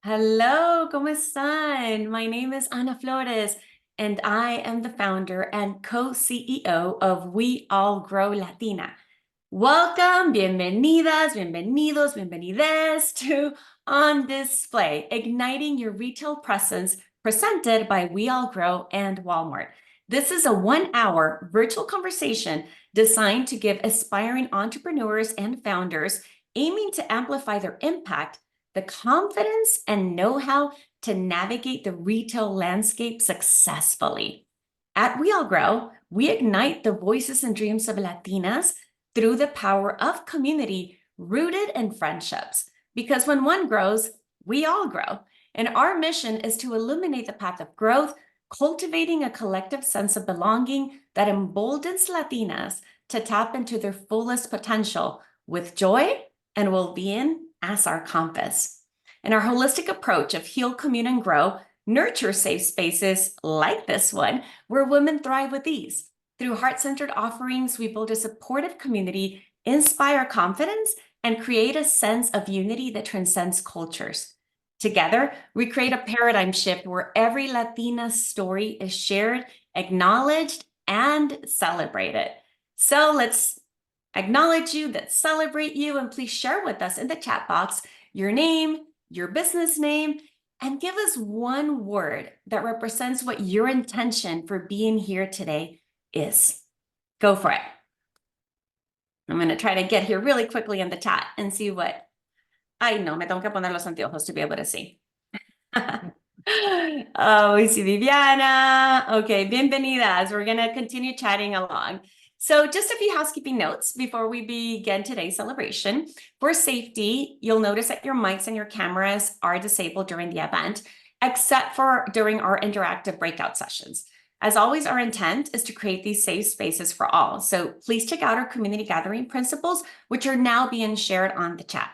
Hello, ¿cómo están? My name is Ana Flores, and I am the founder and co-CEO of We All Grow Latina. Welcome, bienvenidas, bienvenidos, bienvenides to On Display, Igniting Your Retail Presence, presented by We All Grow and Walmart. This is a 1-hour virtual conversation designed to give aspiring entrepreneurs and founders aiming to amplify their impact the confidence and know-how to navigate the retail landscape successfully. At We All Grow, we ignite the voices and dreams of Latinas through the power of community rooted in friendships. Because when one grows, we all grow. And our mission is to illuminate the path of growth, cultivating a collective sense of belonging that emboldens Latinas to tap into their fullest potential with joy and well-being as our compass. And our holistic approach of heal, commune, and grow nurture safe spaces like this one, where women thrive with ease. Through heart-centered offerings, we build a supportive community, inspire confidence, and create a sense of unity that transcends cultures. Together, we create a paradigm shift where every Latina story is shared, acknowledged, and celebrated. So let's acknowledge you, that celebrate you, and please share with us in the chat box your name, your business name, and give us one word that represents what your intention for being here today is. Go for it. I'm going to try to get here really quickly in the chat and see what... Ay, no, me tengo que poner los anteojos to be able to see. Oh, we see Viviana. Okay, bienvenidas. We're going to continue chatting along. So just a few housekeeping notes before we begin today's celebration. For safety, you'll notice that your mics and your cameras are disabled during the event, except for during our interactive breakout sessions. As always, our intent is to create these safe spaces for all. So please check out our community gathering principles, which are now being shared on the chat.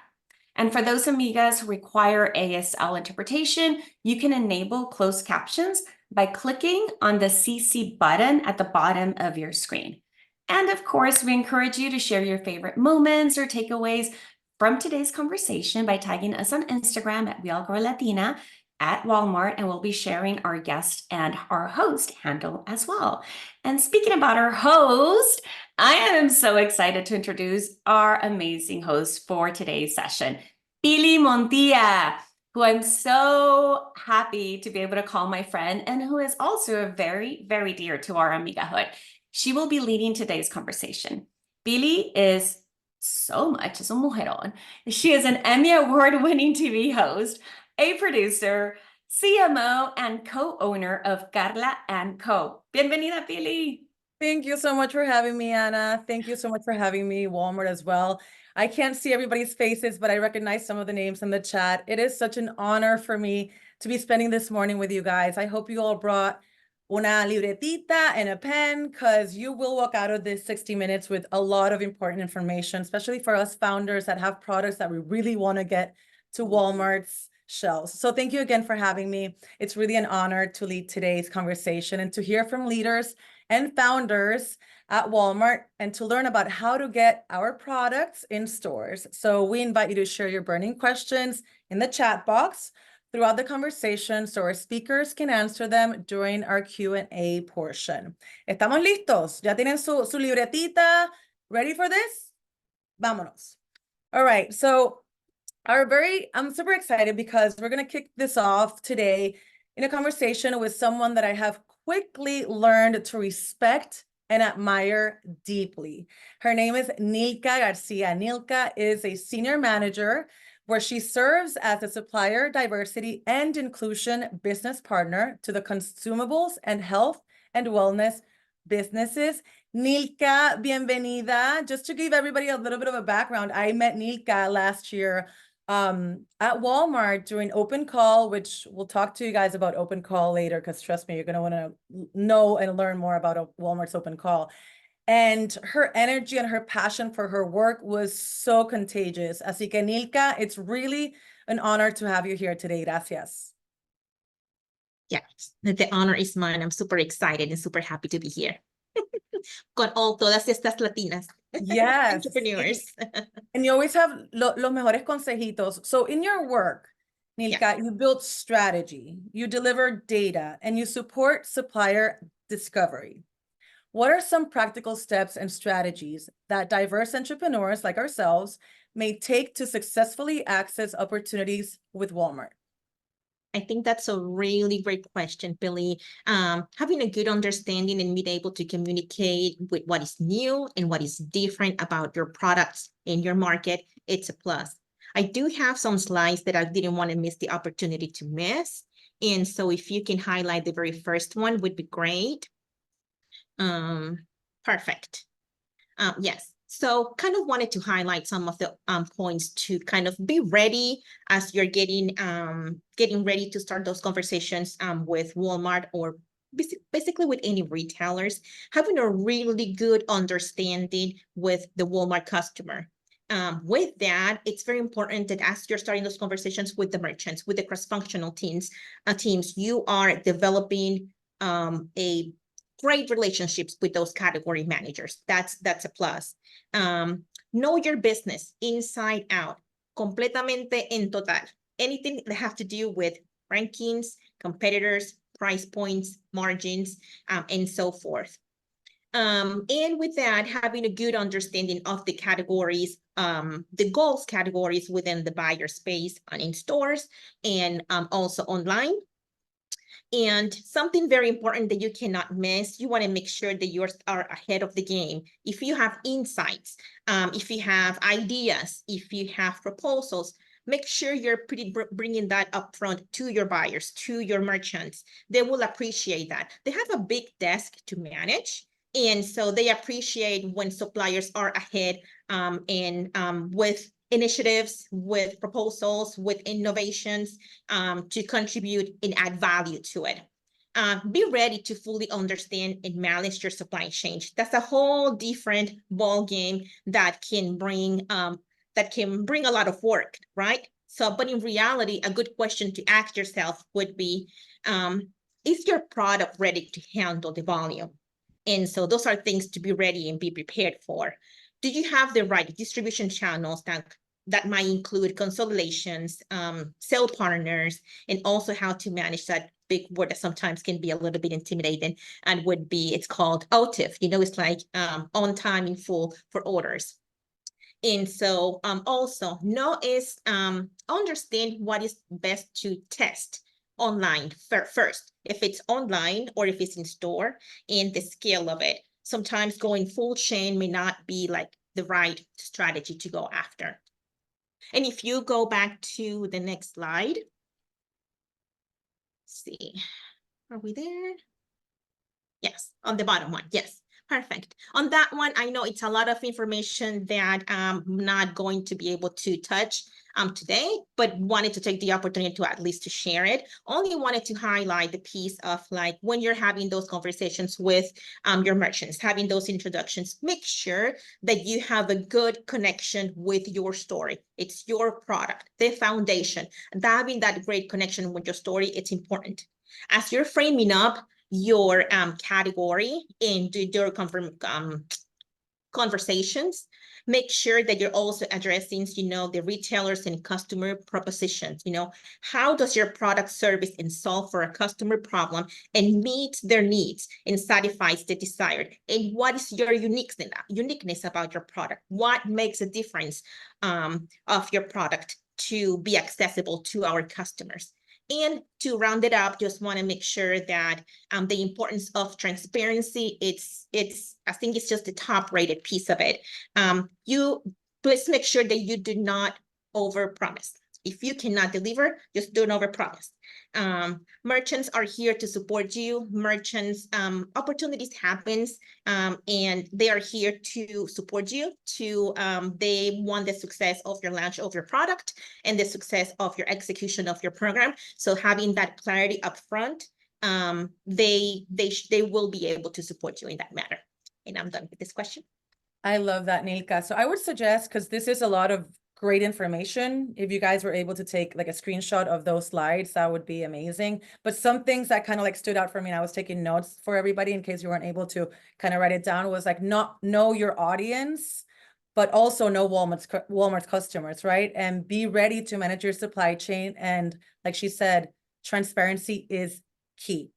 And for those amigas who require ASL interpretation, you can enable closed captions by clicking on the CC button at the bottom of your screen. And of course, we encourage you to share your favorite moments or takeaways from today's conversation by tagging us on Instagram at We All Grow Latina, at Walmart, and we'll be sharing our guest and our host handle as well. And speaking about our host, I am so excited to introduce our amazing host for today's session, Pili Montilla, who I'm so happy to be able to call my friend and who is also very, very dear to our amigahood. She will be leading today's conversation. Pili is so much as a mujerón. She is an Emmy Award-winning TV host, a producer, CMO, and co-owner of Carla & Co. Bienvenida, Pili. Thank you so much for having me, Anna. Thank you so much for having me, Walmart, as well. I can't see everybody's faces, but I recognize some of the names in the chat. It is such an honor for me to be spending this morning with you guys. I hope you all brought una libretita and a pen, because you will walk out of this 60 minutes with a lot of important information, especially for us founders that have products that we really want to get to Walmart's shelves. So thank you again for having me. It's really an honor to lead today's conversation and to hear from leaders and founders at Walmart and to learn about how to get our products in stores. So we invite you to share your burning questions in the chat box throughout the conversation so our speakers can answer them during our Q&A portion. ¿Estamos listos? ¿Ya tienen su libretita? Ready for this? Vámonos. All right, so I'm super excited because we're going to kick this off today in a conversation with someone that I have quickly learned to respect and admire deeply. Her name is Nilka Garcia. Nilka is a senior manager where she serves as a supplier diversity and inclusion business partner to the consumables and health and wellness businesses. Nilka, bienvenida. Just to give everybody a little bit of a background, I met Nilka last year at Walmart during Open Call, which we'll talk to you guys about Open Call later, because trust me, you're going to want to know and learn more about Walmart's Open Call. And her energy and her passion for her work was so contagious. Así que Nilka, it's really an honor to have you here today. Gracias. Yes, the honor is mine. I'm super excited and super happy to be here. Con todas estas latinas. Yes. Entrepreneurs. And you always have los mejores consejitos. So in your work, Nilka, you build strategy, you deliver data, and you support supplier discovery. What are some practical steps and strategies that diverse entrepreneurs like ourselves may take to successfully access opportunities with Walmart? I think that's a really great question, Billy. Having a good understanding and being able to communicate with what is new and what is different about your products in your market, it's a plus. I do have some slides that I didn't want to miss the opportunity to miss. And so if you can highlight the very first one would be great. Perfect. Yes. So kind of wanted to highlight some of the points to kind of be ready as you're getting ready to start those conversations with Walmart or basically with any retailers, having a really good understanding with the Walmart customer. With that, it's very important that as you're starting those conversations with the merchants, with the cross-functional teams, you are developing a great relationships with those category managers. That's a plus. Know your business inside out, completamente en total. Anything that have to do with rankings, competitors, price points, margins, and so forth. And with that, having a good understanding of the categories, the goals categories within the buyer space and in stores and also online. And something very important that you cannot miss, you want to make sure that you are ahead of the game. If you have insights, if you have ideas, if you have proposals, make sure you're bringing that upfront to your buyers, to your merchants. They will appreciate that. They have a big desk to manage. And so they appreciate when suppliers are ahead with initiatives, with proposals, with innovations to contribute and add value to it. Be ready to fully understand and manage your supply chain. That's a whole different ball game that can bring a lot of work, right? So, but in reality, a good question to ask yourself would be, is your product ready to handle the volume? And so those are things to be ready and be prepared for. Do you have the right distribution channels that might include consolidations, sale partners, and also how to manage that big word that sometimes can be a little bit intimidating and it's called OTIF. It's like on time in full for orders. And so also understand what is best to test online first, if it's online or if it's in store, and the scale of it. Sometimes going full chain may not be like the right strategy to go after. And if you go back to the next slide, let's see, are we there? Yes, on the bottom one, yes. Perfect. On that one, I know it's a lot of information that I'm not going to be able to touch today, but wanted to take the opportunity to at least to share it. Only wanted to highlight the piece of like when you're having those conversations with your merchants, having those introductions, make sure that you have a good connection with your story. It's your product, the foundation, and having that great connection with your story, it's important. As you're framing up your category and do your conversations, make sure that you're also addressing, the retailers and customer propositions. How does your product service and solve for a customer problem and meet their needs and satisfies the desired? And what is your uniqueness about your product? What makes a difference of your product to be accessible to our customers? And to round it up, just want to make sure that the importance of transparency, I think it's just the top rated piece of it. You please make sure that you do not overpromise. If you cannot deliver, just don't overpromise. Merchants are here to support you. Merchants, opportunities happens, and they are here to support you. They want the success of your launch of your product and the success of your execution of your program. So having that clarity up front, they will be able to support you in that matter. And I'm done with this question. I love that, Nilka. So I would suggest, because this is a lot of great information, if you guys were able to take like a screenshot of those slides, that would be amazing. But some things that kind of like stood out for me, and I was taking notes for everybody in case you weren't able to kind of write it down, was like not know your audience, but also know Walmart's customers, right? And be ready to manage your supply chain. And like she said, transparency is key.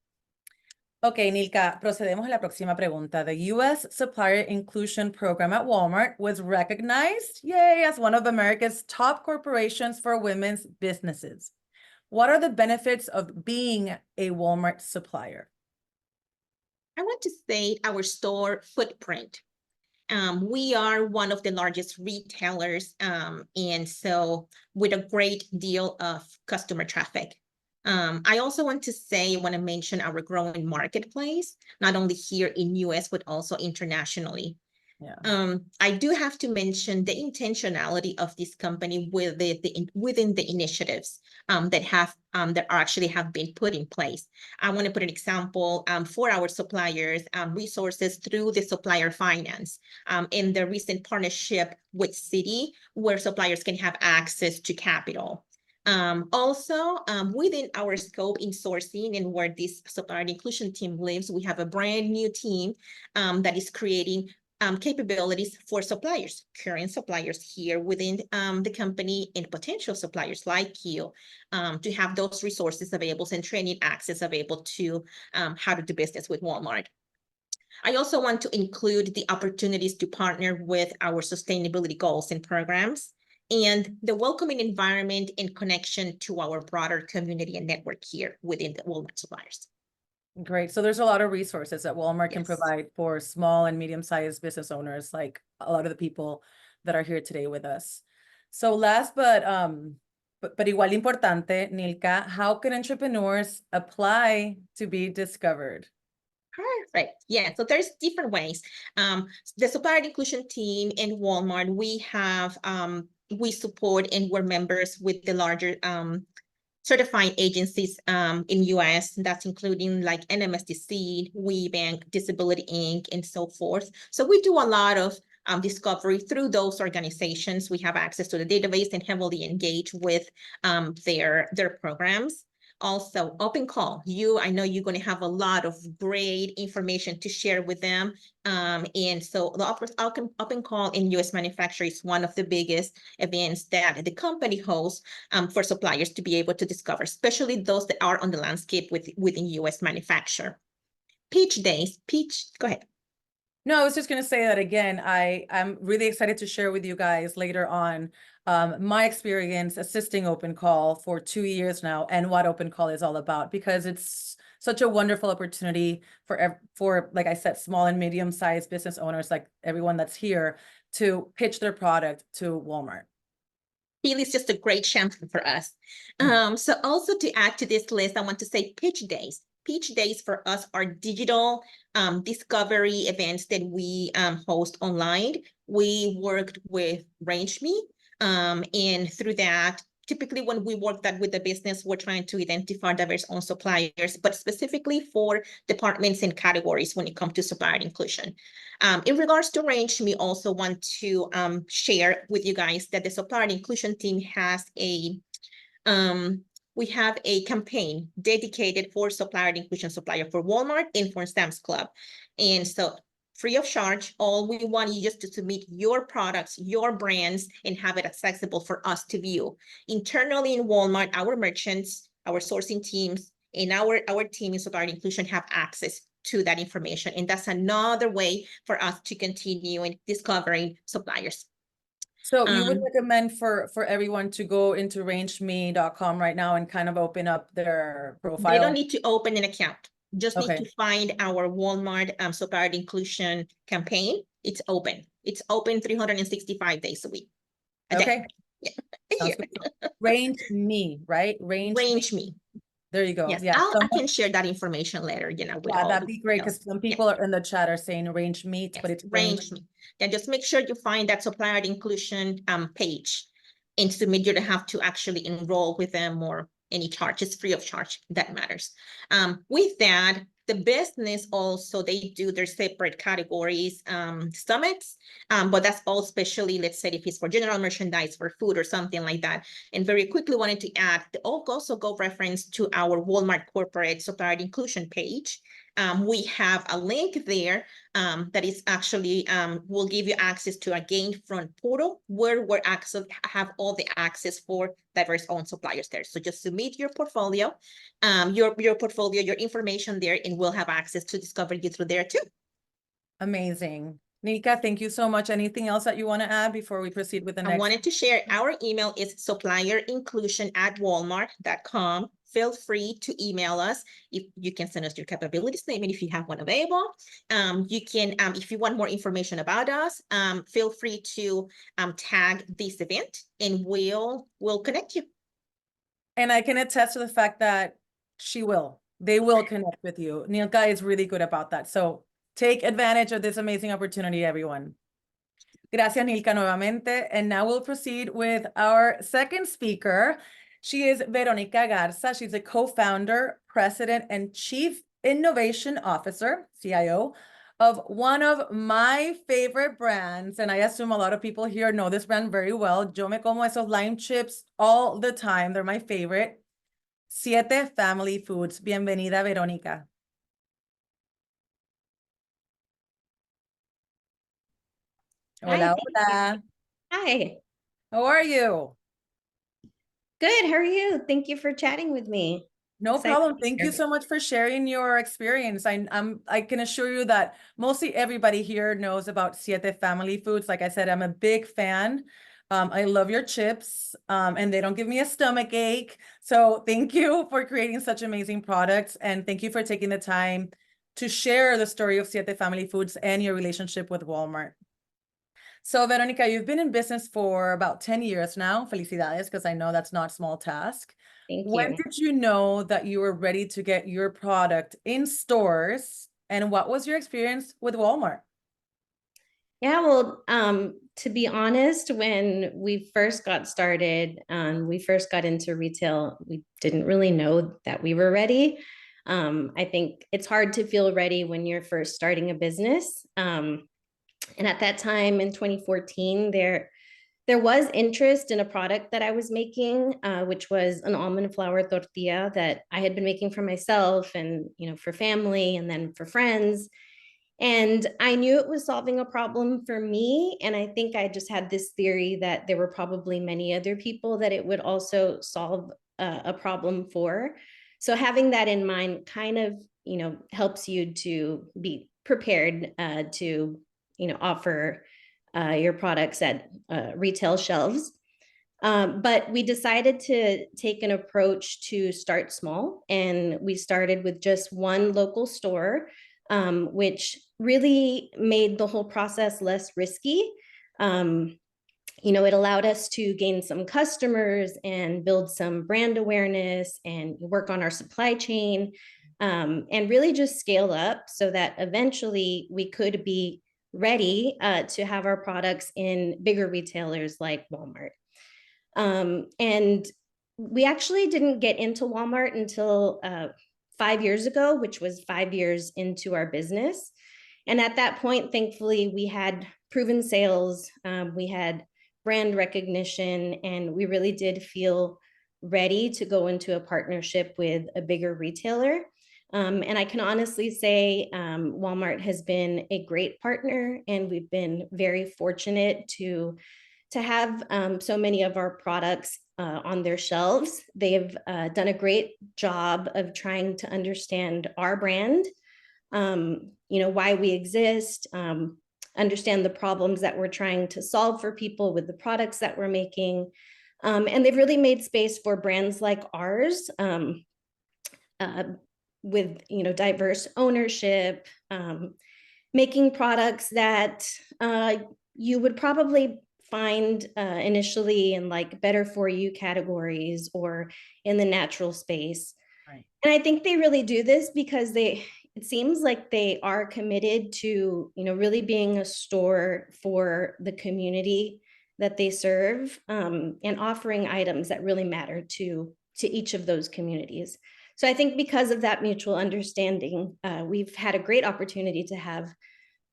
Okay, Nilka, procedemos a la próxima pregunta. The U.S. Supplier Inclusion Program at Walmart was recognized, yay, as one of America's top corporations for women's businesses. What are the benefits of being a Walmart supplier? I want to say our store footprint. We are one of the largest retailers, and so with a great deal of customer traffic. I also want to mention our growing marketplace, not only here in US, but also internationally. Yeah. I do have to mention the intentionality of this company within the initiatives that actually have been put in place. I want to put an example for our suppliers, resources through the supplier finance in the recent partnership with Citi, where suppliers can have access to capital. Also, within our scope in sourcing and where this supplier inclusion team lives, we have a brand new team that is creating capabilities for suppliers, current suppliers here within the company and potential suppliers like you to have those resources available and training access available to how to do business with Walmart. I also want to include the opportunities to partner with our sustainability goals and programs and the welcoming environment and connection to our broader community and network here within the Walmart suppliers. Great. So there's a lot of resources that Walmart can Yes. provide for small and medium-sized business owners, like a lot of the people that are here today with us. So last but igual importante, Nilka, how can entrepreneurs apply to be discovered? Perfect. Yeah, so there's different ways. The supplier inclusion team in Walmart, we support and we're members with the larger certifying agencies in US, that's including like NMSDC, WeBank, Disability Inc., and so forth. So we do a lot of discovery through those organizations. We have access to the database and heavily engage with their programs. Also, Open Call. I know you're going to have a lot of great information to share with them. And so the Open Call in US Manufacturer is one of the biggest events that the company hosts for suppliers to be able to discover, especially those that are on the landscape within US Manufacturer. Pitch Days. Go ahead. No, I was just going to say that again. I'm really excited to share with you guys later on my experience assisting Open Call for 2 years now and what Open Call is all about, because it's such a wonderful opportunity for, like I said, small and medium-sized business owners like everyone that's here to pitch their product to Walmart. Healy's just a great champion for us. So also to add to this list, I want to say Pitch Days. Pitch Days for us are digital discovery events that we host online. We worked with RangeMe, and through that, typically when we work that with the business, we're trying to identify diverse owned suppliers, but specifically for departments and categories when it comes to supplier inclusion. In regards to RangeMe, also want to share with you guys that the supplier inclusion team has we have a campaign dedicated for supplier inclusion supplier for Walmart and for Sam's Club. And so free of charge, all we want you just to submit your products, your brands, and have it accessible for us to view. Internally in Walmart, our merchants, our sourcing teams, and our team in supplier inclusion have access to that information. And that's another way for us to continue in discovering suppliers. So you would recommend for everyone to go into rangeme.com right now and kind of open up their profile? They don't need to open an account. Just Okay. need to find our Walmart supplier inclusion campaign. It's open. It's open 365 days a week. Okay. Yeah. Sounds good. RangeMe, right? RangeMe. There you go. Yes, Yeah. I can share that information later, with Yeah, all that'd the be great details. because some people are in the chat are saying range meat, Yes, but it's RangeMe. Yeah, just make sure you find that supplier inclusion page and submit. You don't have to actually enroll with them or any charge. It's free of charge. That matters. With that, the business also, they do their separate categories, summits, but that's all specially, let's say if it's for general merchandise, for food or something like that. And very quickly wanted to add, also go reference to our Walmart corporate supplier inclusion page. We have a link there that is actually will give you access to our Gainfront portal where we're actually have all the access for diverse owned suppliers there. So just submit your portfolio, your information there, and we'll have access to discover you through there too. Amazing. Nika, thank you so much. Anything else that you want to add before we proceed with the I next? wanted to share our email is supplierinclusion@walmart.com. Feel free to email us. If you can send us your capability statement if you have one available. You can, if you want more information about us, feel free to tag this event and we'll connect you. And I can attest to the fact that they will connect with you. Nilka is really good about that. So take advantage of this amazing opportunity, everyone. Gracias, Nilka, nuevamente. And now we'll proceed with our second speaker. She is Veronica Garza. She's a co-founder, president, and chief innovation officer, CIO, of one of my favorite brands. And I assume a lot of people here know this brand very well. Yo me como esos lime chips all the time. They're my favorite. Siete Family Foods. Bienvenida, Veronica. Hola, hola. Hi, How are you? good. How are you? Thank you for chatting with me. No Excited problem. to be Thank you here. so much for sharing your experience. I can assure you that mostly everybody here knows about Siete Family Foods. Like I said, I'm a big fan. I love your chips, and they don't give me a stomach ache. So thank you for creating such amazing products, and thank you for taking the time to share the story of Siete Family Foods and your relationship with Walmart. So Veronica, you've been in business for about 10 years now. Felicidades, because I know that's not a small task. Thank When you. did you know that you were ready to get your product in stores? And what was your experience with Walmart? Yeah, well, to be honest, when we first got started, we first got into retail, we didn't really know that we were ready. I think it's hard to feel ready when you're first starting a business. And at that time in 2014, there was interest in a product that I was making, which was an almond flour tortilla that I had been making for myself and, for family and then for friends. And I knew it was solving a problem for me. And I think I just had this theory that there were probably many other people that it would also solve a problem for. So having that in mind kind of, helps you to be prepared to, offer your products at retail shelves. But we decided to take an approach to start small. And we started with just one local store, which really made the whole process less risky. It allowed us to gain some customers and build some brand awareness and work on our supply chain, and really just scale up so that eventually we could be ready to have our products in bigger retailers like Walmart. And we actually didn't get into Walmart until 5 years ago, which was 5 years into our business. And at that point, thankfully, we had proven sales, we had brand recognition, and we really did feel ready to go into a partnership with a bigger retailer. And I can honestly say Walmart has been a great partner, and we've been very fortunate to have so many of our products on their shelves. They've done a great job of trying to understand our brand, why we exist, understand the problems that we're trying to solve for people with the products that we're making. And they've really made space for brands like ours, with diverse ownership, making products that you would probably find initially in like better for you categories or in the natural space. Right. And I think they really do this because it seems like they are committed to, really being a store for the community that they serve, and offering items that really matter to each of those communities. So I think because of that mutual understanding, we've had a great opportunity to have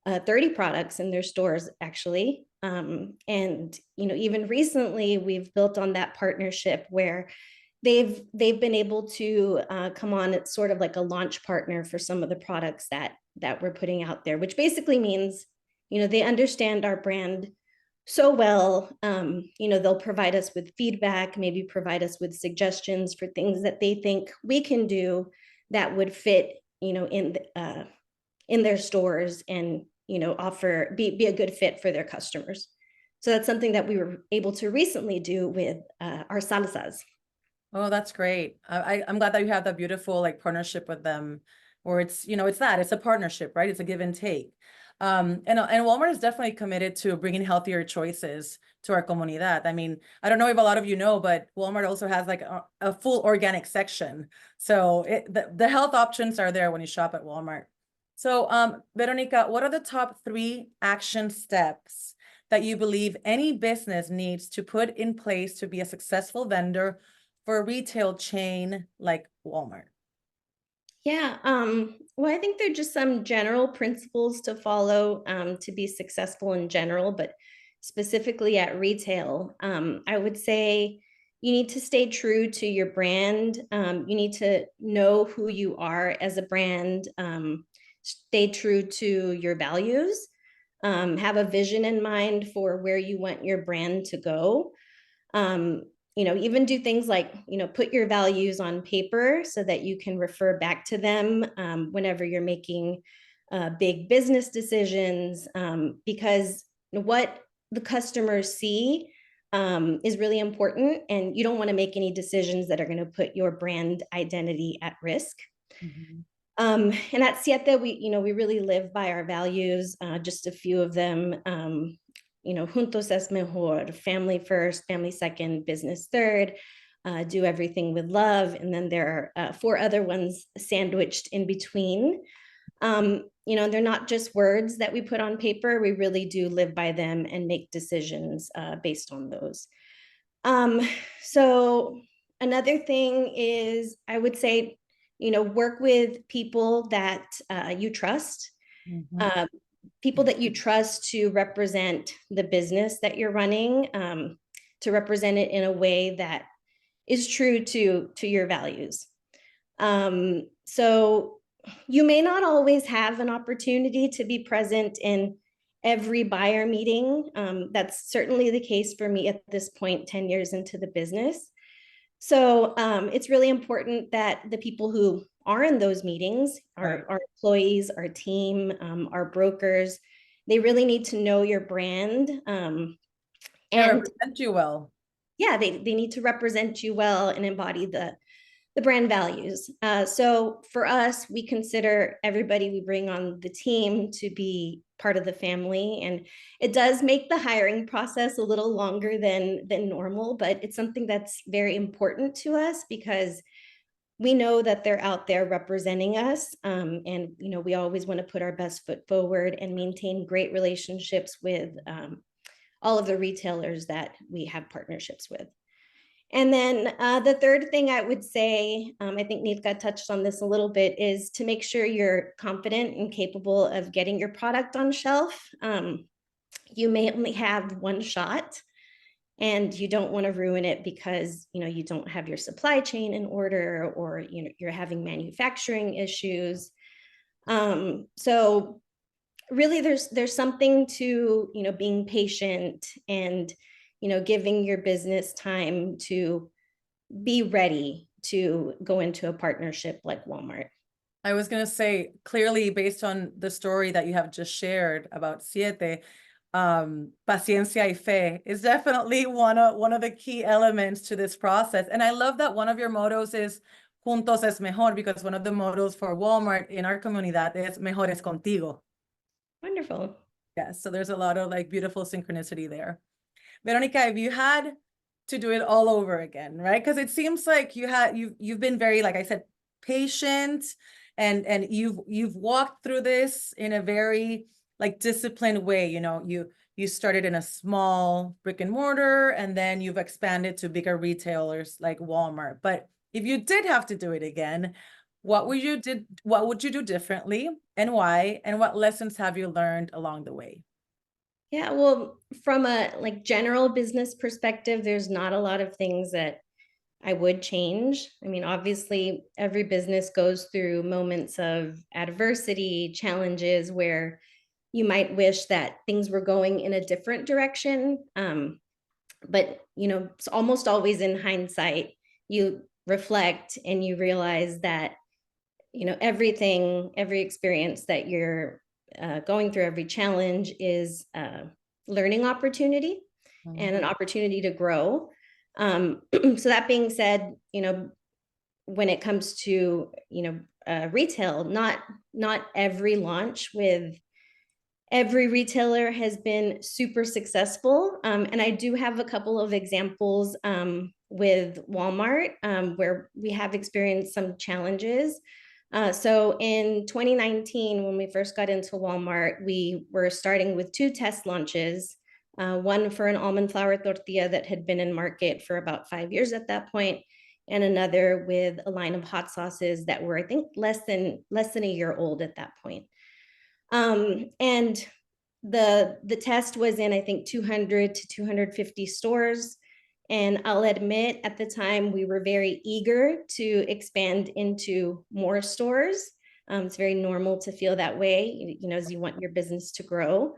30 products in their stores, actually. And, even recently, we've built on that partnership where, they've been able to come on. It's sort of like a launch partner for some of the products that we're putting out there, which basically means, they understand our brand so well. They'll provide us with feedback, maybe provide us with suggestions for things that they think we can do that would fit, in their stores and, offer, be a good fit for their customers. So that's something that we were able to recently do with our salsas. Oh, that's great. I'm glad that you have that beautiful like partnership with them, where it's, it's a partnership, right? It's a give and take. And Walmart is definitely committed to bringing healthier choices to our comunidad. I mean, I don't know if a lot of you know, but Walmart also has like a full organic section. So the health options are there when you shop at Walmart. So, Veronica, what are the top 3 action steps that you believe any business needs to put in place to be a successful vendor for a retail chain like Walmart? Yeah, well, I think there are just some general principles to follow to be successful in general, but specifically at retail. I would say you need to stay true to your brand. You need to know who you are as a brand. Stay true to your values. Have a vision in mind for where you want your brand to go. Even do things like, put your values on paper so that you can refer back to them whenever you're making big business decisions, because what the customers see is really important, and you don't want to make any decisions that are going to put your brand identity at risk. Mhm. And at Siete, we really live by our values, just a few of them. Juntos es mejor, family first, family second, business third, do everything with love. And then there are 4 other ones sandwiched in between. They're not just words that we put on paper. We really do live by them and make decisions based on those. So another thing is, I would say, work with people that you trust. Mhm. People that you trust to represent the business that you're running, to represent it in a way that is true to your values. So you may not always have an opportunity to be present in every buyer meeting. That's certainly the case for me at this point, 10 years into the business. So it's really important that the people who are in those meetings, our employees, our team, our brokers, they really need to know your brand. And And represent you well. yeah, they need to represent you well and embody the brand values. So for us, we consider everybody we bring on the team to be part of the family. And it does make the hiring process a little longer than normal, but it's something that's very important to us because we know that they're out there representing us. And, we always want to put our best foot forward and maintain great relationships with all of the retailers that we have partnerships with. And then the third thing I would say, I think Nitka touched on this a little bit, is to make sure you're confident and capable of getting your product on shelf. You may only have one shot, and you don't want to ruin it because you don't have your supply chain in order, or you're having manufacturing issues. So really, there's something to being patient and giving your business time to be ready to go into a partnership like Walmart. I was going to say, clearly, based on the story that you have just shared about Siete, paciencia y fe is definitely one of the key elements to this process. And I love that one of your mottos is Juntos es mejor, because one of the mottos for Walmart in our comunidad is Mejor es contigo. Wonderful. Yes, so there's a lot of like beautiful synchronicity there. Veronica, if you had to do it all over again, right? Because it seems like you've been very, like I said, patient, and you've walked through this in a very like disciplined way. You started in a small brick and mortar, and then you've expanded to bigger retailers like Walmart. But if you did have to do it again, what would you do differently, and why? And what lessons have you learned along the way? Yeah, well, from a general business perspective, there's not a lot of things that I would change. I mean, obviously, every business goes through moments of adversity, challenges where you might wish that things were going in a different direction. But it's almost always in hindsight, you reflect and you realize that every experience that you're going through, every challenge is a learning opportunity and an opportunity to grow. So that being said, when it comes to retail, not every launch with every retailer has been super successful. And I do have a couple of examples with Walmart where we have experienced some challenges. So in 2019, when we first got into Walmart, we were starting with 2 test launches, one for an almond flour tortilla that had been in market for about 5 years at that point, and another with a line of hot sauces that were, I think, less than a year old at that point. And the test was in, I think, 200 to 250 stores. And I'll admit at the time we were very eager to expand into more stores. It's very normal to feel that way, as you want your business to grow.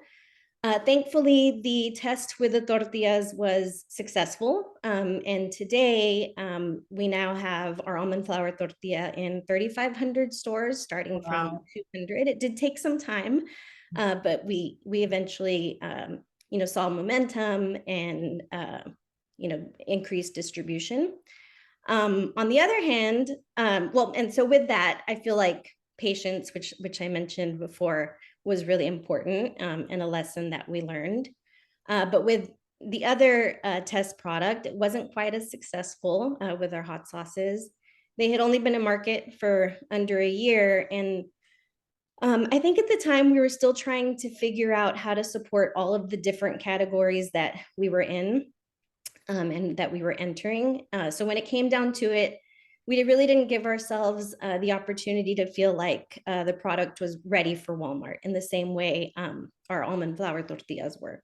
Thankfully, the test with the tortillas was successful. And today we now have our almond flour tortilla in 3,500 stores, starting from 200. It did take some time, but we eventually, saw momentum and, increased distribution. On the other hand, and so with that, I feel like patience, which I mentioned before, was really important and a lesson that we learned. But with the other test product, it wasn't quite as successful with our hot sauces. They had only been in market for under a year. And I think at the time we were still trying to figure out how to support all of the different categories that we were in and that we were entering. So when it came down to it, we really didn't give ourselves the opportunity to feel like the product was ready for Walmart in the same way our almond flour tortillas were.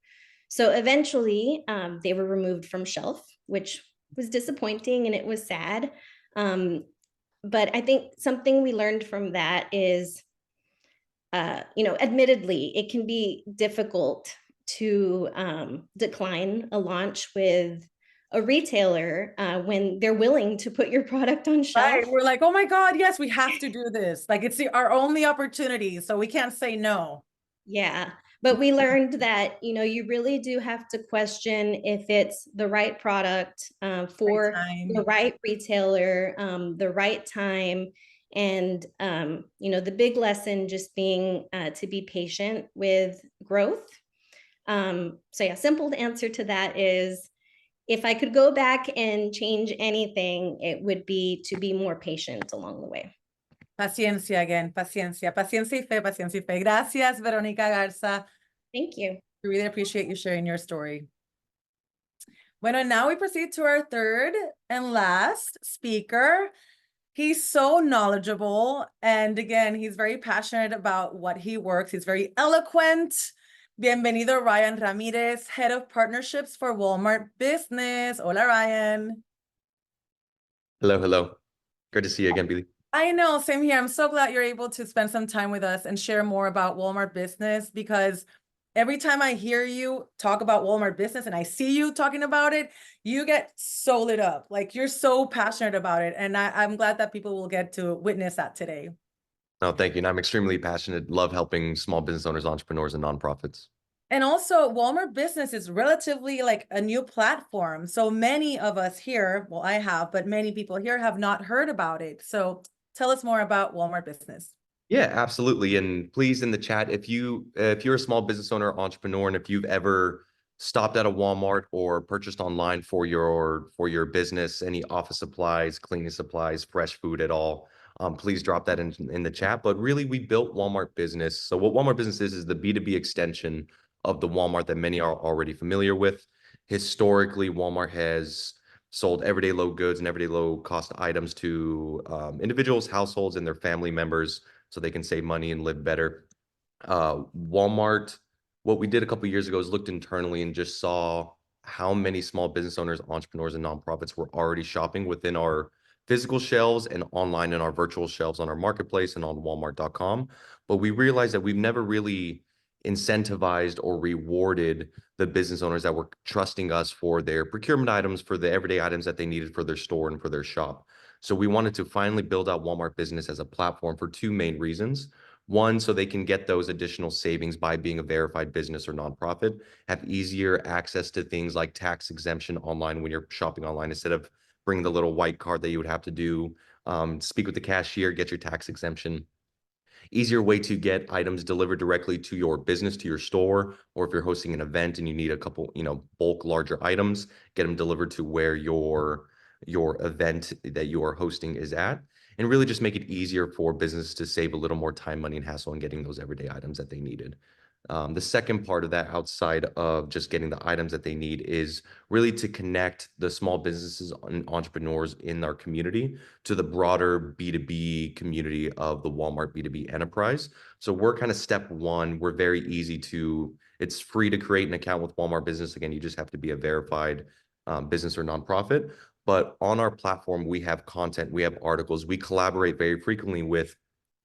So eventually they were removed from shelf, which was disappointing and it was sad. But I think something we learned from that is, admittedly, it can be difficult to decline a launch with a retailer when they're willing to put your product on shelf. Right. We're like, oh my God, yes, we have to do this. Like it's our only opportunity, so we can't say no. Yeah, but we learned that, you really do have to question if it's the right product for the right retailer, the right time. And, the big lesson just being to be patient with growth. So yeah, simple answer to that is, if I could go back and change anything, it would be to be more patient along the way. Paciencia again, paciencia, paciencia y fe, paciencia y fe. Gracias, Veronica Garza. Thank you. We really appreciate you sharing your story. Bueno, and now we proceed to our third and last speaker. He's so knowledgeable. And again, he's very passionate about what he works. He's very eloquent. Bienvenido, Ryan Ramirez, Head of Partnerships for Walmart Business. Hola, Ryan. Hello, hello. Good to see you again, Billy. I know, same here. I'm so glad you're able to spend some time with us and share more about Walmart Business, because every time I hear you talk about Walmart Business and I see you talking about it, you get so lit up. Like you're so passionate about it. And I'm glad that people will get to witness that today. Oh, thank you. And I'm extremely passionate, love helping small business owners, entrepreneurs, and nonprofits. And also Walmart Business is relatively like a new platform. So many of us here, well, I have, but many people here have not heard about it. So tell us more about Walmart Business. Yeah, absolutely. And please, in the chat, if you're a small business owner, or entrepreneur, and if you've ever stopped at a Walmart or purchased online for your business, any office supplies, cleaning supplies, fresh food at all, please drop that in the chat. But really, we built Walmart Business. So what Walmart Business is the B2B extension of the Walmart that many are already familiar with. Historically, Walmart has sold everyday low goods and everyday low cost items to individuals, households, and their family members so they can save money and live better. Walmart, what we did a couple of years ago is looked internally and just saw how many small business owners, entrepreneurs, and nonprofits were already shopping within our physical shelves and online in our virtual shelves on our marketplace and on Walmart.com. But we realized that we've never really incentivized or rewarded the business owners that were trusting us for their procurement items, for the everyday items that they needed for their store and for their shop. So we wanted to finally build out Walmart Business as a platform for two main reasons. One, so they can get those additional savings by being a verified business or nonprofit, have easier access to things like tax exemption online when you're shopping online, instead of bringing the little white card that you would have to do, speak with the cashier, get your tax exemption. Easier way to get items delivered directly to your business, to your store, or if you're hosting an event and you need a couple, bulk larger items, get them delivered to where your event that you are hosting is at, and really just make it easier for business to save a little more time, money, and hassle in getting those everyday items that they needed. The second part of that, outside of just getting the items that they need, is really to connect the small businesses and entrepreneurs in our community to the broader B2B community of the Walmart B2B enterprise. So we're kind of step one. We're very easy it's free to create an account with Walmart Business. Again, you just have to be a verified business or nonprofit. But on our platform, we have content, we have articles, we collaborate very frequently with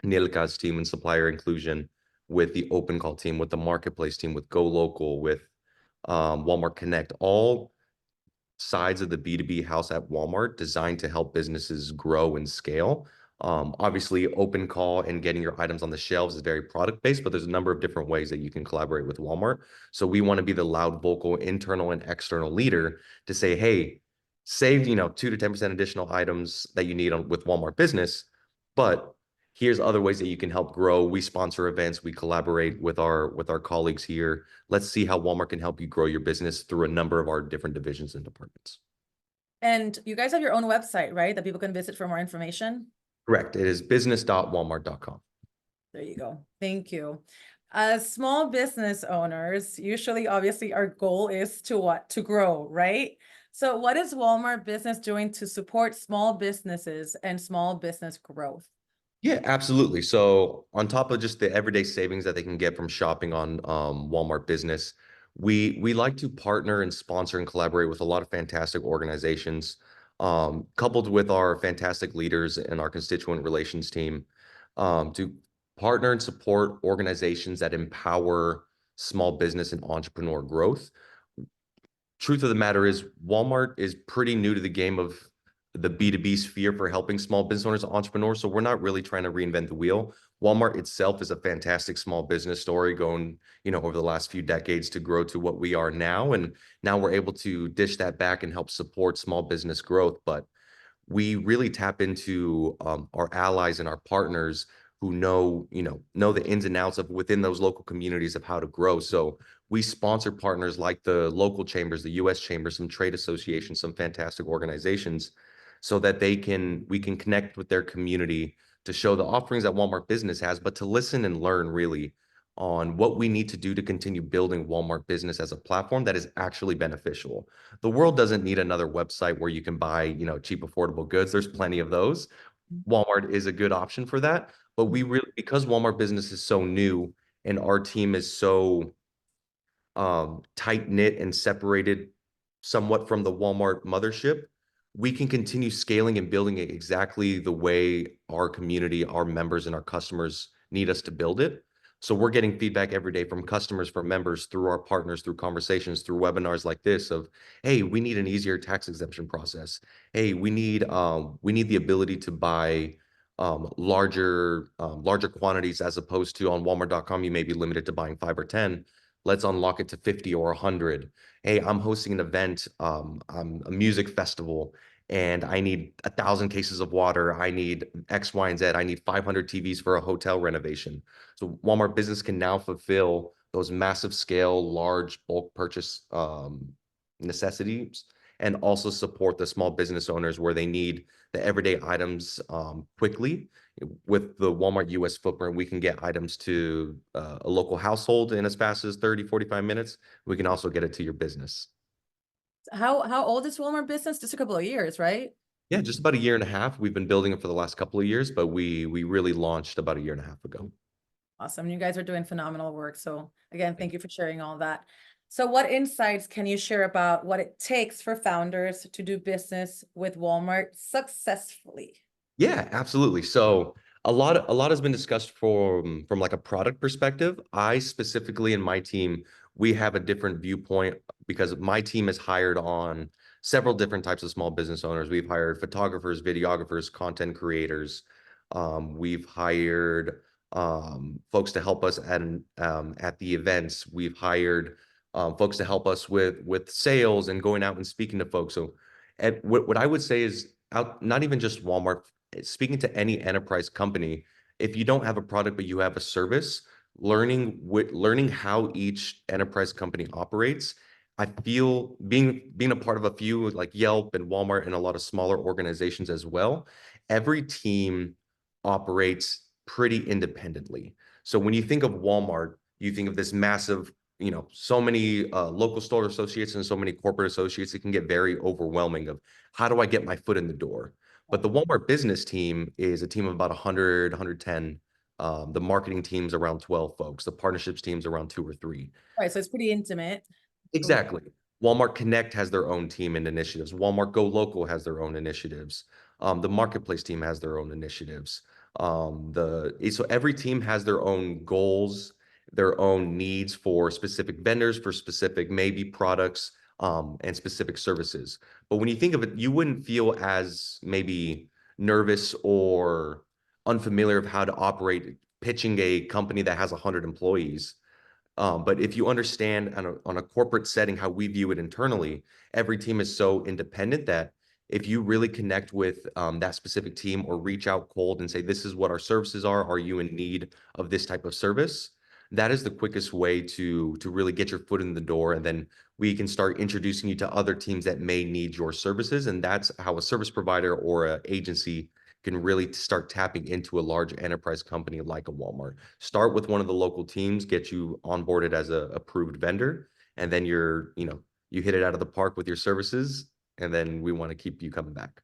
Nilka's team in supplier inclusion, with the Open Call team, with the marketplace team, with Go Local, with Walmart Connect, all sides of the B2B house at Walmart designed to help businesses grow and scale. Obviously, Open Call and getting your items on the shelves is very product-based, but there's a number of different ways that you can collaborate with Walmart. So we want to be the loud, vocal, internal and external leader to say, hey, save 2 to 10% additional items that you need with Walmart Business, but here's other ways that you can help grow. We sponsor events, we collaborate with our colleagues here. Let's see how Walmart can help you grow your business through a number of our different divisions and departments. And you guys have your own website, right? That people can visit for more information? Correct. It is business.walmart.com. There you go. Thank you. As small business owners, usually, obviously, our goal is to grow, right? So what is Walmart Business doing to support small businesses and small business growth? Yeah, absolutely. So on top of just the everyday savings that they can get from shopping on Walmart Business, we like to partner and sponsor and collaborate with a lot of fantastic organizations, coupled with our fantastic leaders and our constituent relations team, to partner and support organizations that empower small business and entrepreneur growth. Truth of the matter is, Walmart is pretty new to the game of the B2B sphere for helping small business owners and entrepreneurs. So we're not really trying to reinvent the wheel. Walmart itself is a fantastic small business story going, over the last few decades to grow to what we are now. And now we're able to dish that back and help support small business growth. But we really tap into our allies and our partners who know the ins and outs of within those local communities of how to grow. So we sponsor partners like the local chambers, the U.S. chambers, some trade associations, some fantastic organizations, so that we can connect with their community to show the offerings that Walmart Business has, but to listen and learn really on what we need to do to continue building Walmart Business as a platform that is actually beneficial. The world doesn't need another website where you can buy, cheap, affordable goods. There's plenty of those. Walmart is a good option for that. But we really, because Walmart Business is so new and our team is so tight-knit and separated somewhat from the Walmart mothership, we can continue scaling and building it exactly the way our community, our members, and our customers need us to build it. So we're getting feedback every day from customers, from members, through our partners, through conversations, through webinars like this of, hey, we need an easier tax exemption process. Hey, we need the ability to buy larger quantities, as opposed to on Walmart.com, you may be limited to buying 5 or 10. Let's unlock it to 50 or 100. Hey, I'm hosting an event, a music festival, and I need 1,000 cases of water. I need X, Y, and Z. I need 500 TVs for a hotel renovation. So Walmart Business can now fulfill those massive scale, large bulk purchase necessities, and also support the small business owners where they need the everyday items quickly. With the Walmart US footprint, we can get items to a local household in as fast as 30, 45 minutes. We can also get it to your business. How old is Walmart Business? Just a couple of years, right? Yeah, just about 1.5 years. We've been building it for the last couple of years, but we really launched about 1.5 years ago. Awesome. You guys are doing phenomenal work. So again, thank you for sharing all that. So what insights can you share about what it takes for founders to do business with Walmart successfully? Yeah, absolutely. So a lot has been discussed from like a product perspective. I specifically in my team, we have a different viewpoint because my team is hired on several different types of small business owners. We've hired photographers, videographers, content creators. We've hired folks to help us at the events. We've hired folks to help us with sales and going out and speaking to folks. So what I would say is out, not even just Walmart, speaking to any enterprise company, if you don't have a product but you have a service, learning how each enterprise company operates, I feel being a part of a few like Yelp and Walmart and a lot of smaller organizations as well, every team operates pretty independently. So when you think of Walmart, you think of this massive, so many local store associates and so many corporate associates, it can get very overwhelming of how do I get my foot in the door? But the Walmart business team is a team of about 100, 110. The marketing team's around 12 folks. The partnerships team's around 2 or 3. Right, so it's pretty intimate. Exactly. Walmart Connect has their own team and initiatives. Walmart Go Local has their own initiatives. The marketplace team has their own initiatives. So every team has their own goals, their own needs for specific vendors, for specific maybe products, and specific services. But when you think of it, you wouldn't feel as maybe nervous or unfamiliar of how to operate pitching a company that has 100 employees. But if you understand on a corporate setting how we view it internally, every team is so independent that if you really connect with that specific team or reach out cold and say, this is what our services are you in need of this type of service? That is the quickest way to really get your foot in the door. And then we can start introducing you to other teams that may need your services. And that's how a service provider or an agency can really start tapping into a large enterprise company like a Walmart. Start with one of the local teams, get you onboarded as a approved vendor, and then you hit it out of the park with your services, and then we want to keep you coming back.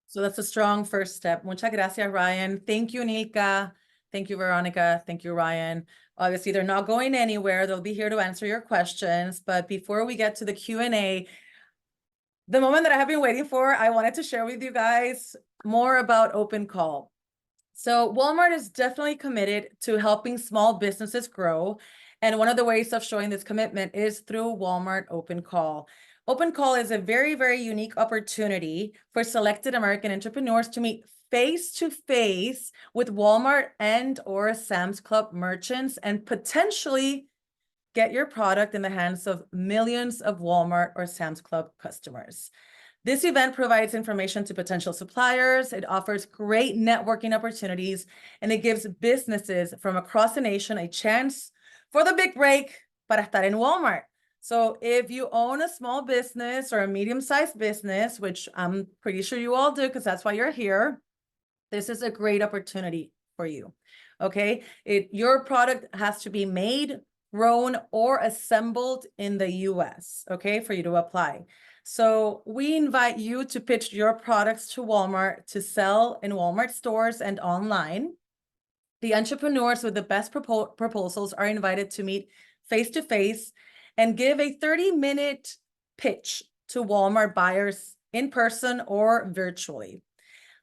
So that's a strong first step. Muchas gracias, Ryan. Thank you, Nilka. Thank you, Veronica. Thank you, Ryan. Obviously, they're not going anywhere. They'll be here to answer your questions. But before we get to the Q&A, the moment that I have been waiting for, I wanted to share with you guys more about OpenCall. So Walmart is definitely committed to helping small businesses grow. And one of the ways of showing this commitment is through Walmart OpenCall. OpenCall is a very, very unique opportunity for selected American entrepreneurs to meet face-to-face with Walmart and or Sam's Club merchants and potentially get your product in the hands of millions of Walmart or Sam's Club customers. This event provides information to potential suppliers, it offers great networking opportunities, and it gives businesses from across the nation a chance for the big break para estar en Walmart. So if you own a small business or a medium-sized business, which I'm pretty sure you all do because that's why you're here, this is a great opportunity for you, okay? Your product has to be made, grown, or assembled in the US, okay, for you to apply. So we invite you to pitch your products to Walmart to sell in Walmart stores and online. The entrepreneurs with the best proposals are invited to meet face-to-face and give a 30-minute pitch to Walmart buyers in person or virtually.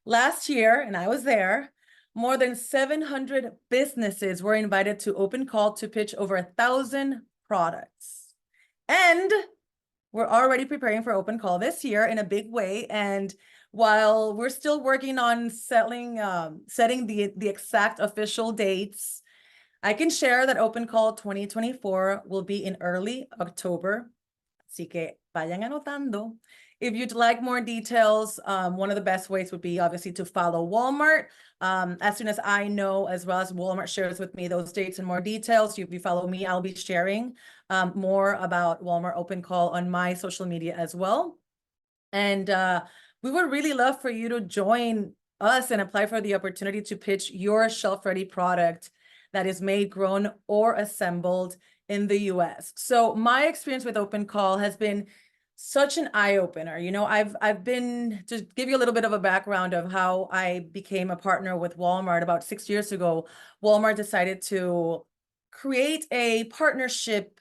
Last year, and I was there, more than 700 businesses were invited to OpenCall to pitch over 1,000 products. And we're already preparing for OpenCall this year in a big way. And while we're still working on setting the exact official dates, I can share that OpenCall 2024 will be in early October. Así que vayan anotando. If you'd like more details, one of the best ways would be obviously to follow Walmart. As soon as I know, as well as Walmart shares with me those dates and more details, if you follow me, I'll be sharing more about Walmart OpenCall on my social media as well. And we would really love for you to join us and apply for the opportunity to pitch your shelf-ready product that is made, grown, or assembled in the US. So my experience with OpenCall has been such an eye-opener. You know, I've been, to give you a little bit of a background of how I became a partner with Walmart about 6 years ago. Walmart decided to create a partnership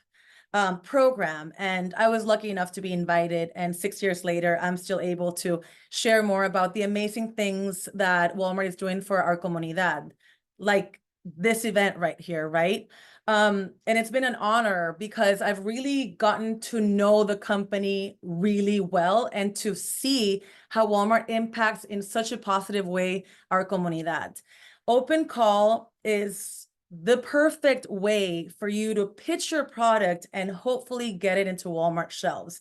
program. And I was lucky enough to be invited. And 6 years later, I'm still able to share more about the amazing things that Walmart is doing for our comunidad, like this event right here, right? And it's been an honor because I've really gotten to know the company really well and to see how Walmart impacts in such a positive way our comunidad. Open Call is the perfect way for you to pitch your product and hopefully get it into Walmart shelves.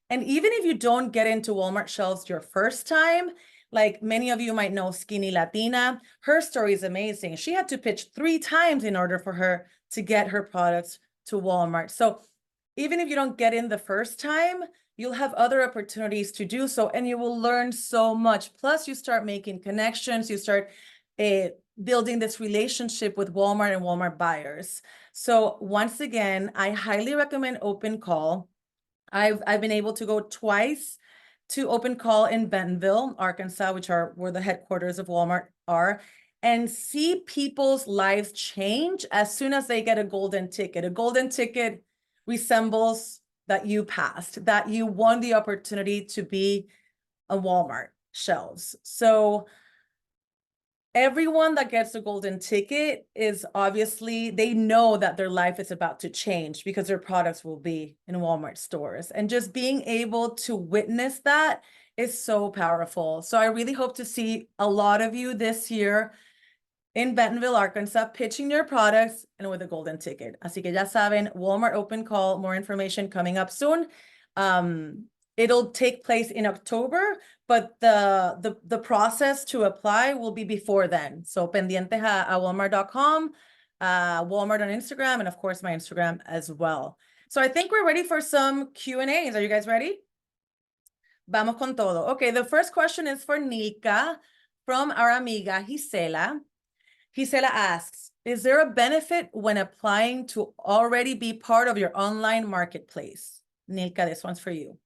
And even if you don't get into Walmart shelves your first time, like many of you might know Skinny Latina, her story is amazing. She had to pitch 3 times in order for her to get her products to Walmart. So even if you don't get in the first time, you'll have other opportunities to do so, and you will learn so much. Plus, you start making connections, you start building this relationship with Walmart and Walmart buyers. So once again, I highly recommend Open Call. I've been able to go twice to Open Call in Bentonville, Arkansas, where the headquarters of Walmart are, and see people's lives change as soon as they get a golden ticket. A golden ticket resembles that you passed, that you won the opportunity to be on Walmart shelves. So everyone that gets a golden ticket is obviously, they know that their life is about to change because their products will be in Walmart stores. And just being able to witness that is so powerful. So I really hope to see a lot of you this year in Bentonville, Arkansas, pitching your products and with a golden ticket. Así que ya saben, Walmart Open Call, more information coming up soon. It'll take place in October, but the process to apply will be before then. So pendientes a walmart.com, Walmart on Instagram, and of course my Instagram as well. So I think we're ready for some Q&As. Are you guys ready? Vamos con todo. Okay, the first question is for Nilka from our amiga Gisela. Gisela asks, is there a benefit when applying to already be part of your online marketplace? Nilka, this one's for you.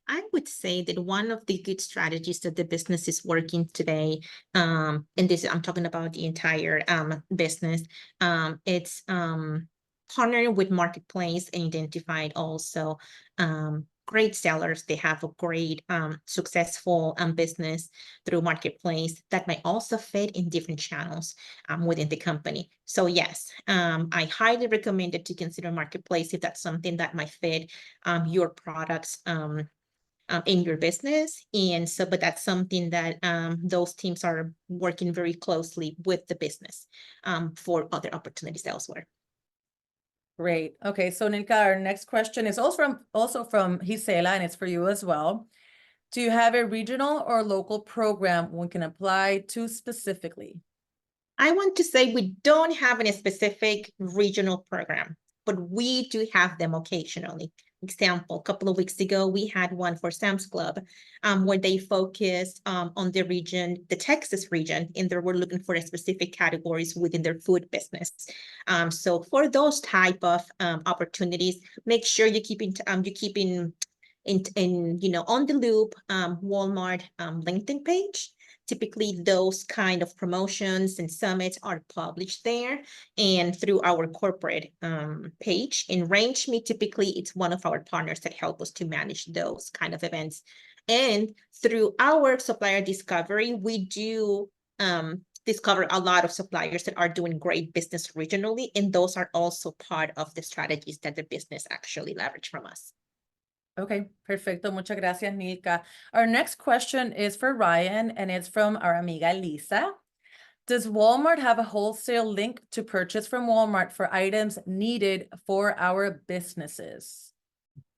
I would say that one of the good strategies that the business is working today, and this I'm talking about the entire business, it's partnering with marketplace and identified also great sellers. They have a great successful business through marketplace that might also fit in different channels within the company. So yes, I highly recommend it to consider marketplace if that's something that might fit your products in your business. And so, but that's something that those teams are working very closely with the business for other opportunities elsewhere. Great. Okay, so Nilka, our next question is also from Gisela, and it's for you as well. Do you have a regional or local program we can apply to specifically? I want to say we don't have any specific regional program, but we do have them occasionally. Example, a couple of weeks ago, we had one for Sam's Club where they focused on the region, the Texas region, and they were looking for specific categories within their food business. So for those type of opportunities, make sure you keep in on the loop Walmart LinkedIn page. Typically, those kind of promotions and summits are published there and through our corporate page. In RangeMe, typically, it's one of our partners that help us to manage those kind of events. And through our supplier discovery, we do discover a lot of suppliers that are doing great business regionally. And those are also part of the strategies that the business actually leverage from us. Okay, perfecto. Muchas gracias, Nilka. Our next question is for Ryan, and it's from our amiga Lisa. Does Walmart have a wholesale link to purchase from Walmart for items needed for our businesses?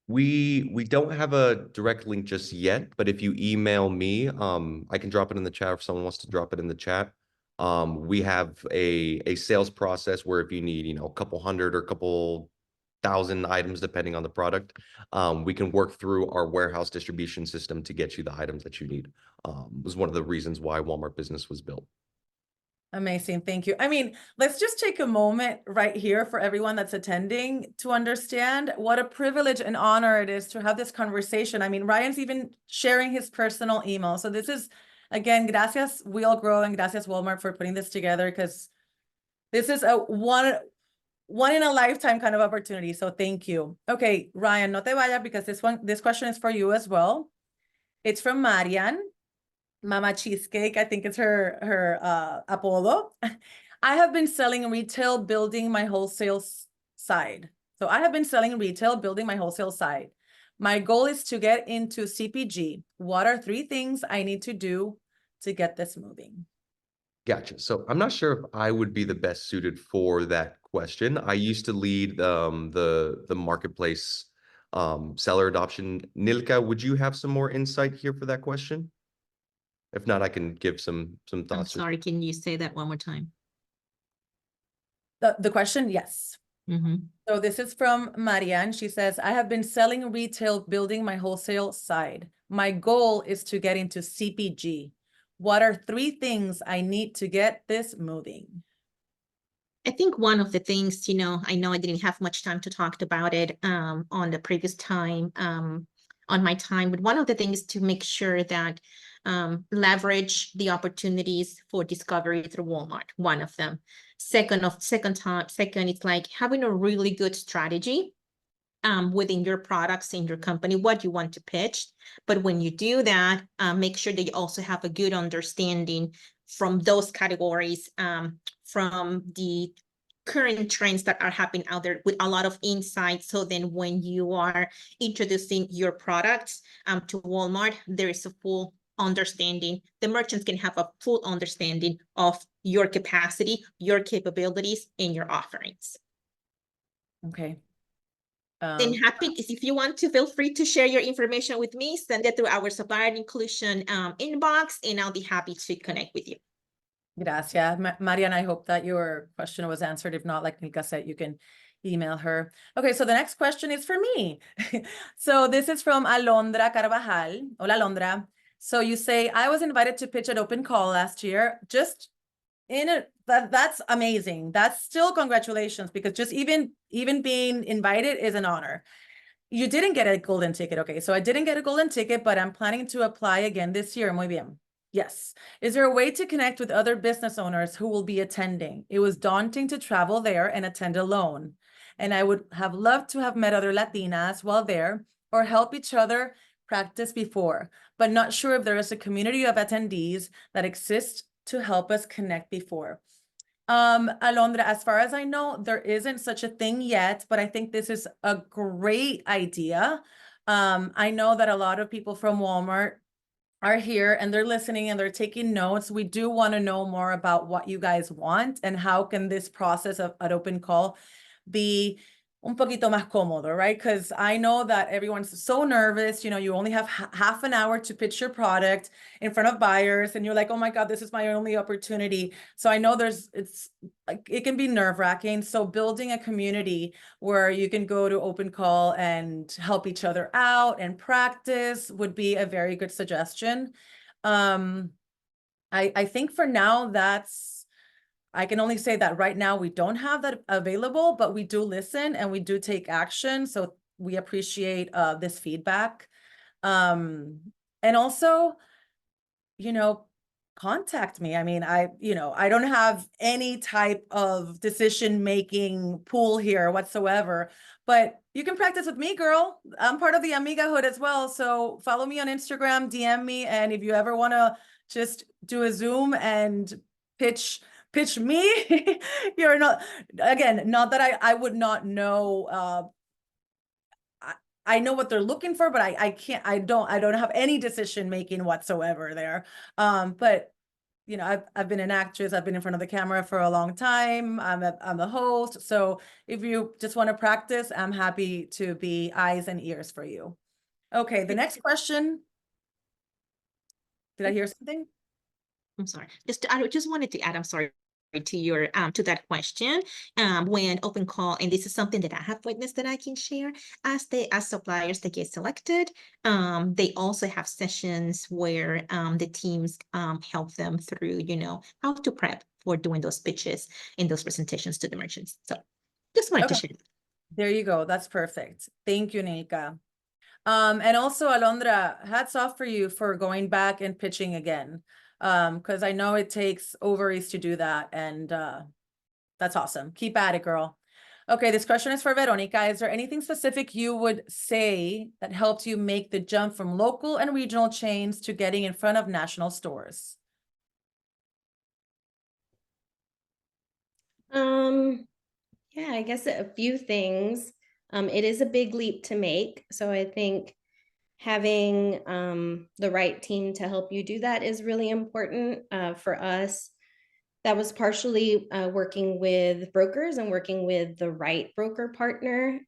We don't have a direct link just yet, but if you email me, I can drop it in the chat if someone wants to drop it in the chat. We have a sales process where if you need, a couple hundred or a couple thousand items, depending on the product, we can work through our warehouse distribution system to get you the items that you need. Was one of the reasons why Walmart Business was built. Amazing. Thank you. I mean, let's just take a moment right here for everyone that's attending to understand what a privilege and honor it is to have this conversation. I mean, Ryan's even sharing his personal email. So this is, again, gracias We All Grow and gracias Walmart for putting this together, because this is one in a lifetime kind of opportunity. So thank you. Okay, Ryan, no te vayas because this question is for you as well. It's from Marian, Mama Cheesecake. I think it's her apodo. I have been selling retail, building my wholesale side. So I have been selling retail, building my wholesale side. My goal is to get into CPG. What are 3 things I need to do to get this moving? Gotcha. So I'm not sure if I would be the best suited for that question. I used to lead the marketplace seller adoption. Nilka, would you have some more insight here for that question? If not, I can give some I'm thoughts. sorry, can you say that one more time? The question, yes. Mhm. So this is from Marianne. She says, I have been selling retail, building my wholesale side. My goal is to get into CPG. What are 3 things I need to get this moving? I think one of the things, you know, I know I didn't have much time to talk about it on the previous time, on my time, but one of the things to make sure that leverage the opportunities for discovery through Walmart, one of them. Second, it's like having a really good strategy within your products in your company, what you want to pitch. But when you do that, make sure that you also have a good understanding from those categories, from the current trends that are happening out there with a lot of insight. So then when you are introducing your products to Walmart, there is a full understanding. The merchants can have a full understanding of your capacity, your capabilities, and your offerings. Okay. Then if you want to, feel free to share your information with me, send it through our supplier inclusion inbox, and I'll be happy to connect with you. Gracias, Marian. I hope that your question was answered. If not, like Nika said, you can email her. Okay, so the next question is for me. So this is from Alondra Carvajal. Hola, Alondra. So you say, I was invited to pitch at Open Call last year. Just that's amazing. That's still congratulations, because just even being invited is an honor. You didn't get a golden ticket. Okay, so I didn't get a golden ticket, but I'm planning to apply again this year. Muy bien. Yes. Is there a way to connect with other business owners who will be attending? It was daunting to travel there and attend alone. And I would have loved to have met other Latinas while there or help each other practice before, but not sure if there is a community of attendees that exists to help us connect before. Alondra, as far as I know, there isn't such a thing yet, but I think this is a great idea. I know that a lot of people from Walmart are here and they're listening and they're taking notes. We do want to know more about what you guys want and how can this process of an Open Call be un poquito más cómodo, right? Because I know that everyone's so nervous. You know, you only have half an hour to pitch your product in front of buyers and you're like, oh my God, this is my only opportunity. So I know it's like, it can be nerve-wracking. So building a community where you can go to Open Call and help each other out and practice would be a very good suggestion. I think for now I can only say that right now we don't have that available, but we do listen and we do take action. So we appreciate this feedback. And also, you know, contact me. I mean, I don't have any type of decision-making pool here whatsoever, but you can practice with me, girl. I'm part of the Amigahood as well. So follow me on Instagram, DM me. And if you ever want to just do a Zoom and pitch me, you're not, again, not that I would not know, I know what they're looking for, but I don't have any decision making whatsoever there. But you know, I've been an actress. I've been in front of the camera for a long time. I'm the host. So if you just want to practice, I'm happy to be eyes and ears for you. Okay, the next question. Did I hear something? I'm sorry. I just wanted to add, I'm sorry, to your to that question. When Open Call, and this is something that I have witnessed that I can share, as suppliers that get selected, they also have sessions where the teams help them through, you know, how to prep for doing those pitches and those presentations to the merchants. So just wanted to share. There you go. That's perfect. Thank you, Nika. And also, Alondra, hats off for you for going back and pitching again. Because I know it takes ovaries to do that, and that's awesome. Keep at it, girl. Okay, this question is for Veronica. Is there anything specific you would say that helped you make the jump from local and regional chains to getting in front of national stores? Yeah, I guess a few things. It is a big leap to make. So I think having the right team to help you do that is really important for us. That was partially working with brokers and working with the right broker partner.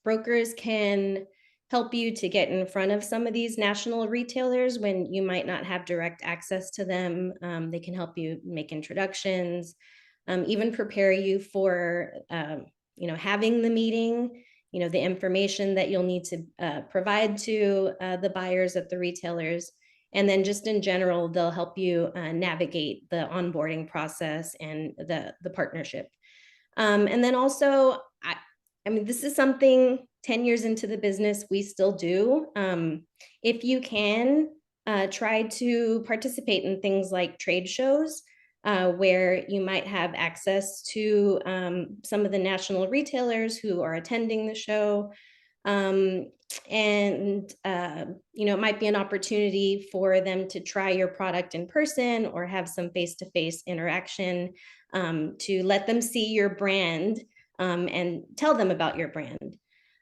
Brokers can help you to get in front of some of these national retailers when you might not have direct access to them. They can help you make introductions, even prepare you for having the meeting, the information that you'll need to provide to the buyers at the retailers. And then just in general, they'll help you navigate the onboarding process and the partnership. And then also, I mean, this is something 10 years into the business, we still do. If you can, try to participate in things like trade shows, where you might have access to some of the national retailers who are attending the show. And it might be an opportunity for them to try your product in person or have some face-to-face interaction, to let them see your brand and tell them about your brand.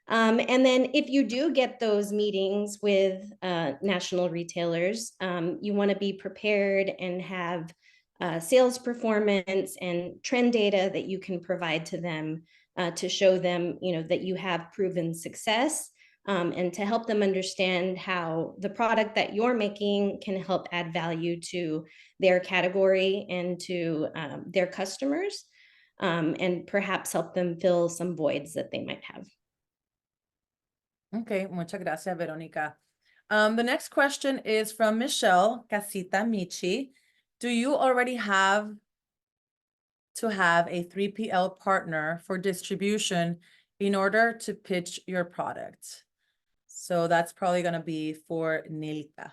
And then if you do get those meetings with national retailers, you want to be prepared and have sales performance and trend data that you can provide to them to show them, that you have proven success, and to help them understand how the product that you're making can help add value to their category and to their customers, and perhaps help them fill some voids that they might have. Okay, muchas gracias, Veronica. The next question is from Michelle Casita Michi. Do you already have to have a 3PL partner for distribution in order to pitch your product? So that's probably going to be for Nilka.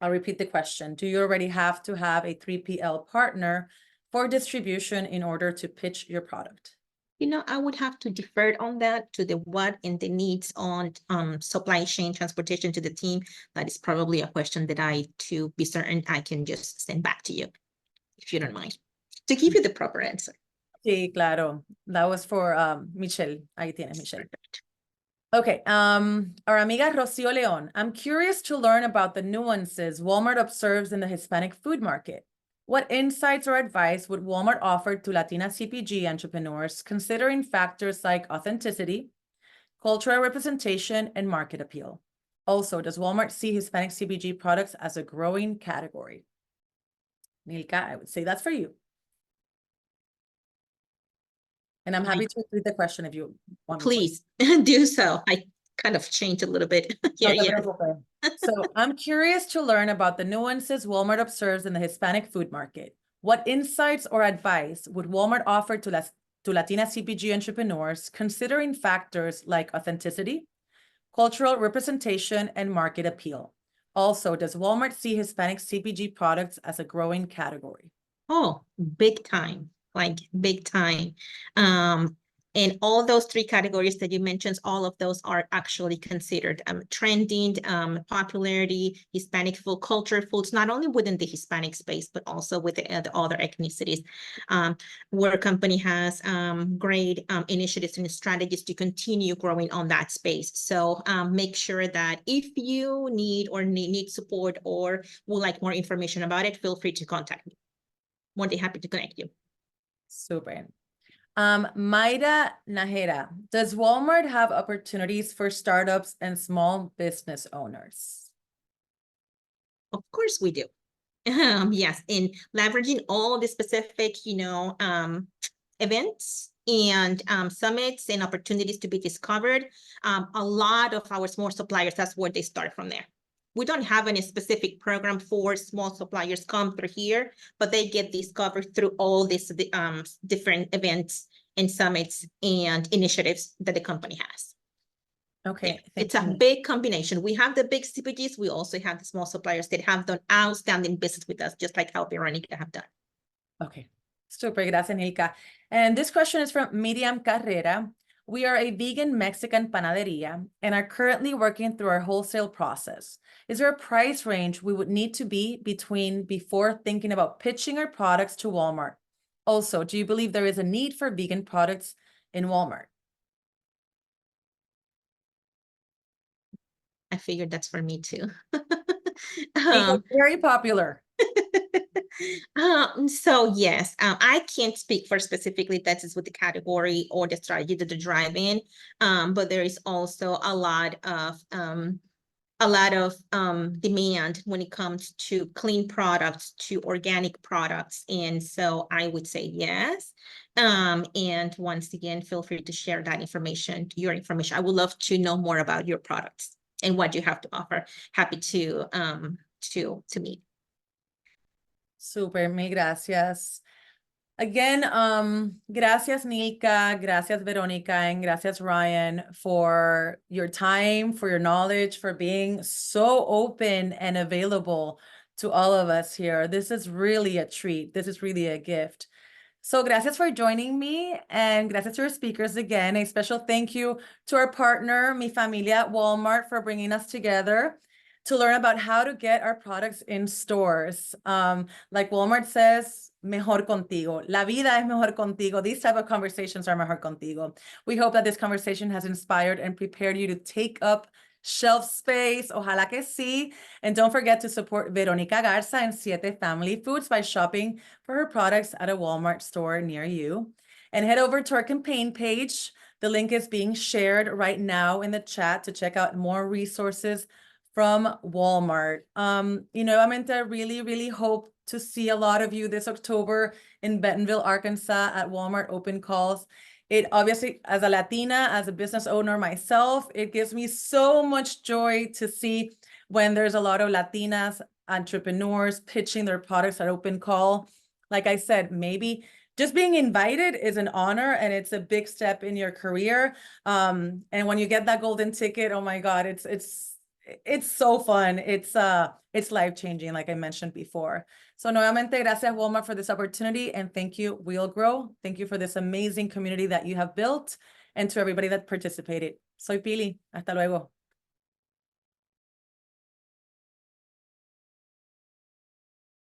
I'll repeat the question. Do you already have to have a 3PL partner for distribution in order to pitch your product? I would have to defer on that to the what and the needs on supply chain transportation to the team. That is probably a question that to be certain, I can just send back to you, if you don't mind, to give you the proper answer. Sí, claro. That was for Michelle. Ahí tienes, Michelle. Okay, our amiga Rocio Leon. I'm curious to learn about the nuances Walmart observes in the Hispanic food market. What insights or advice would Walmart offer to Latina CPG entrepreneurs, considering factors like authenticity, cultural representation, and market appeal? Also, does Walmart see Hispanic CPG products as a growing category? Nilka, I would say that's for you. And I'm happy to repeat the question if you want. Please do so. I kind of changed a little bit here. No, Yeah. So I'm curious to learn about the nuances Walmart observes in the Hispanic food market. What insights or advice would Walmart offer to Latina CPG entrepreneurs, considering factors like authenticity, cultural representation, and market appeal? Also, does Walmart see Hispanic CPG products as a growing category? Oh, big time, like big time. And all those three categories that you mentioned, all of those are actually considered trending, popularity, Hispanic food, culture foods, not only within the Hispanic space, but also with the other ethnicities, where a company has great initiatives and strategies to continue growing on that space. So make sure that if you need support or would like more information about it, feel free to contact me. More than happy to connect you. Super. Mayra Najera, does Walmart have opportunities for startups and small business owners? Of course we do. Yes, in leveraging all the specific, events and summits and opportunities to be discovered. A lot of our small suppliers, that's where they start from there. We don't have any specific program for small suppliers come through here, but they get discovered through all these different events and summits and initiatives that the company has. Okay. It's a big combination. We have the big CPGs. We also have the small suppliers that have done outstanding business with us, just like how Veronica have done. Okay. Super, gracias, Nilka. And this question is from Miriam Carrera. We are a vegan Mexican panaderia and are currently working through our wholesale process. Is there a price range we would need to be between before thinking about pitching our products to Walmart? Also, do you believe there is a need for vegan products in Walmart? I figured that's for me too. Very popular. So yes, I can't speak for specifically that is with the category or the strategy that they're driving. But there is also a lot of demand when it comes to clean products, to organic products. And so I would say yes. And once again, feel free to share that information, your information. I would love to know more about your products and what you have to offer. Happy to meet. Super, mil gracias. Again, gracias Nilka, gracias Veronica, and gracias Ryan for your time, for your knowledge, for being so open and available to all of us here. This is really a treat. This is really a gift. So gracias for joining me, and gracias to our speakers again. A special thank you to our partner, Mi Familia at Walmart, for bringing us together to learn about how to get our products in stores. Like Walmart says, mejor contigo. La vida es mejor contigo. These type of conversations are mejor contigo. We hope that this conversation has inspired and prepared you to take up shelf space. Ojalá que sí. And don't forget to support Veronica Garza and Siete Family Foods by shopping for her products at a Walmart store near you. And head over to our campaign page. The link is being shared right now in the chat to check out more resources from Walmart. I really hope to see a lot of you this October in Bentonville, Arkansas at Walmart Open Calls. It obviously, as a Latina, as a business owner myself, it gives me so much joy to see when there's a lot of Latinas entrepreneurs pitching their products at Open Call. Like I said, maybe just being invited is an honor and it's a big step in your career. And when you get that golden ticket, oh my God, it's so fun. It's life-changing, like I mentioned before. So nuevamente, gracias Walmart for this opportunity, and thank you, We'll Grow. Thank you for this amazing community that you have built, and to everybody that participated. Soy Pili. Hasta luego.